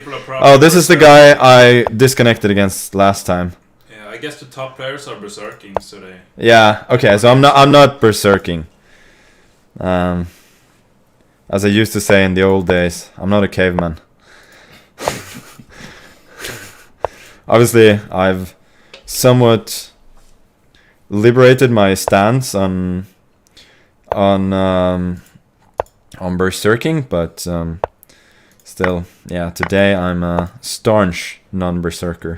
Oh, this is the guy I disconnected against last time. Yeah, I guess the top players are berserking, so they. Yeah. Okay. So I'm not berserking. As I used to say in the old days, I'm not a caveman. Obviously, I've somewhat liberated my stance on berserking, but still, yeah. Today I'm a staunch non-berserker.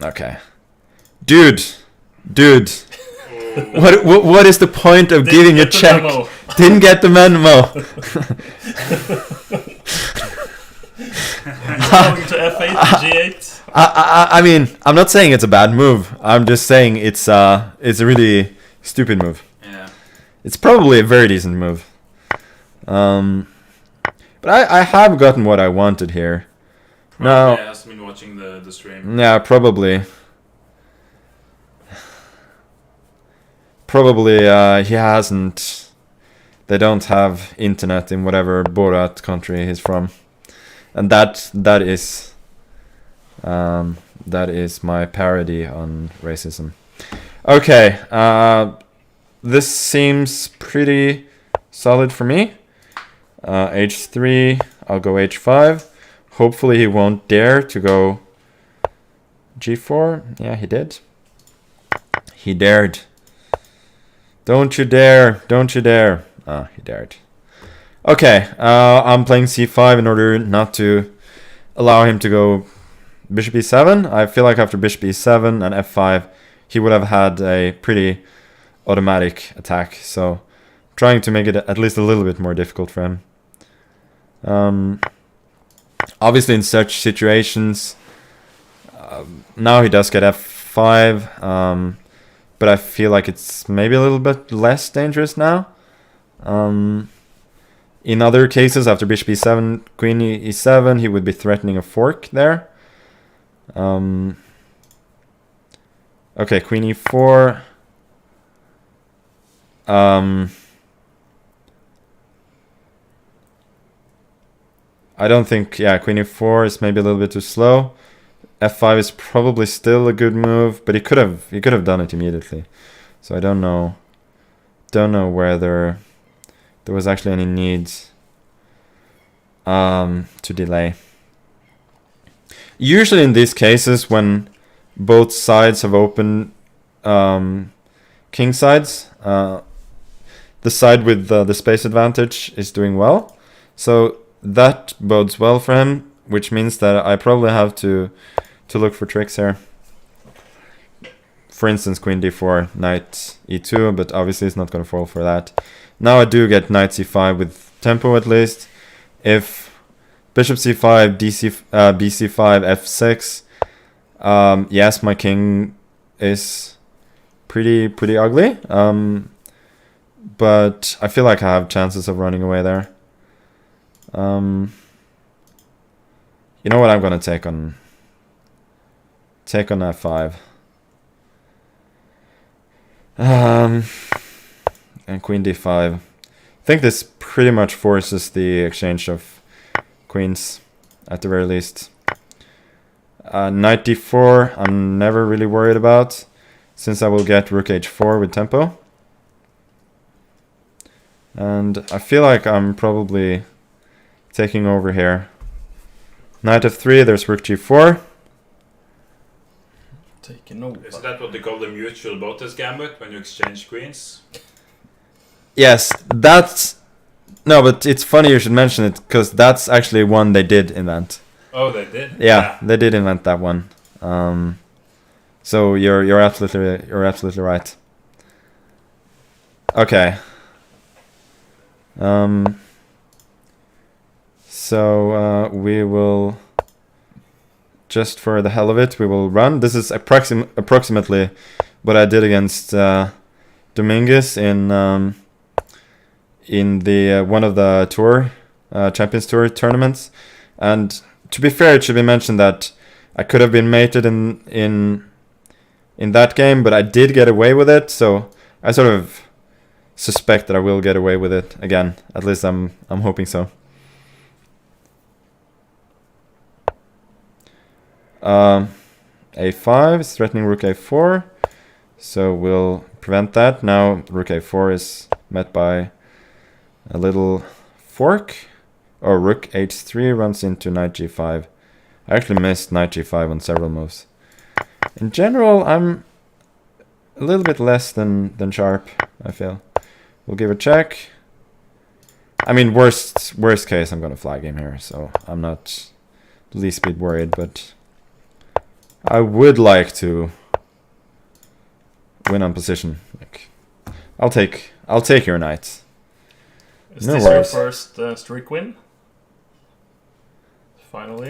Okay, dude. What is the point of giving a check? Didn't get the memo. Going to F8, G8. I mean, I'm not saying it's a bad move. I'm just saying it's a really stupid move. Yeah. It's probably a very decent move. But I have gotten what I wanted here. Probably has been watching the stream. Yeah, probably. Probably he hasn't. They don't have internet in whatever Borat country he's from, and that is my parody on racism. Okay, this seems pretty solid for me. H3, I'll go H5. Hopefully he won't dare to go G4. Yeah, he did. He dared. Don't you dare. Don't you dare. Ah, he dared. Okay, I'm playing C5 in order not to allow him to go Bishop E7. I feel like after Bishop E7 and F5, he would have had a pretty automatic attack. So, trying to make it at least a little bit more difficult for him. Obviously, in such situations, now he does get F5, but I feel like it's maybe a little bit less dangerous now. In other cases, after Bishop E7, Queen E7, he would be threatening a fork there. Okay, Queen E4. I don't think, yeah, Queen E4 is maybe a little bit too slow. F5 is probably still a good move, but he could have done it immediately. So I don't know whether there was actually any need to delay. Usually in these cases, when both sides have open king sides, the side with the space advantage is doing well. So that bodes well for him, which means that I probably have to look for tricks here. For instance, Queen D4, Knight E2, but obviously it's not going to fall for that. Now I do get Knight C5 with tempo at least. If Bishop C5, BC5, F6, yes, my king is pretty ugly. But I feel like I have chances of running away there. You know what? I'm gonna take on F5. And Queen D5. I think this pretty much forces the exchange of queens at the very least. Knight D4 I'm never really worried about, since I will get Rook H4 with tempo. And I feel like I'm probably taking over here. Knight F3, there's Rook G4. Taking over. Is that what they call the mutual Botes gambit, when you exchange queens? Yes, that's... No, but it's funny you should mention it, because that's actually one they did invent. Oh, they did? Yeah, they did invent that one. So you're absolutely right. Okay. So we will, just for the hell of it, we will run. This is approximately what I did against Dominguez in the one of the tour Champions Tour tournaments. And to be fair, it should be mentioned that I could have been mated in that game, but I did get away with it. So I sort of suspect that I will get away with it again. At least I'm hoping so. a5 is threatening rook a4, so we'll prevent that. Now rook a4 is met by a little fork. Oh, rook h3 runs into knight g5. I actually missed knight g5 on several moves. In general, I'm a little bit less than sharp, I feel. We'll give a check. I mean, worst case, I'm gonna flag him here, so I'm not the least bit worried, but I would like to win on position. Like, I'll take your knight. Is No this worries. your first streak win? Finally.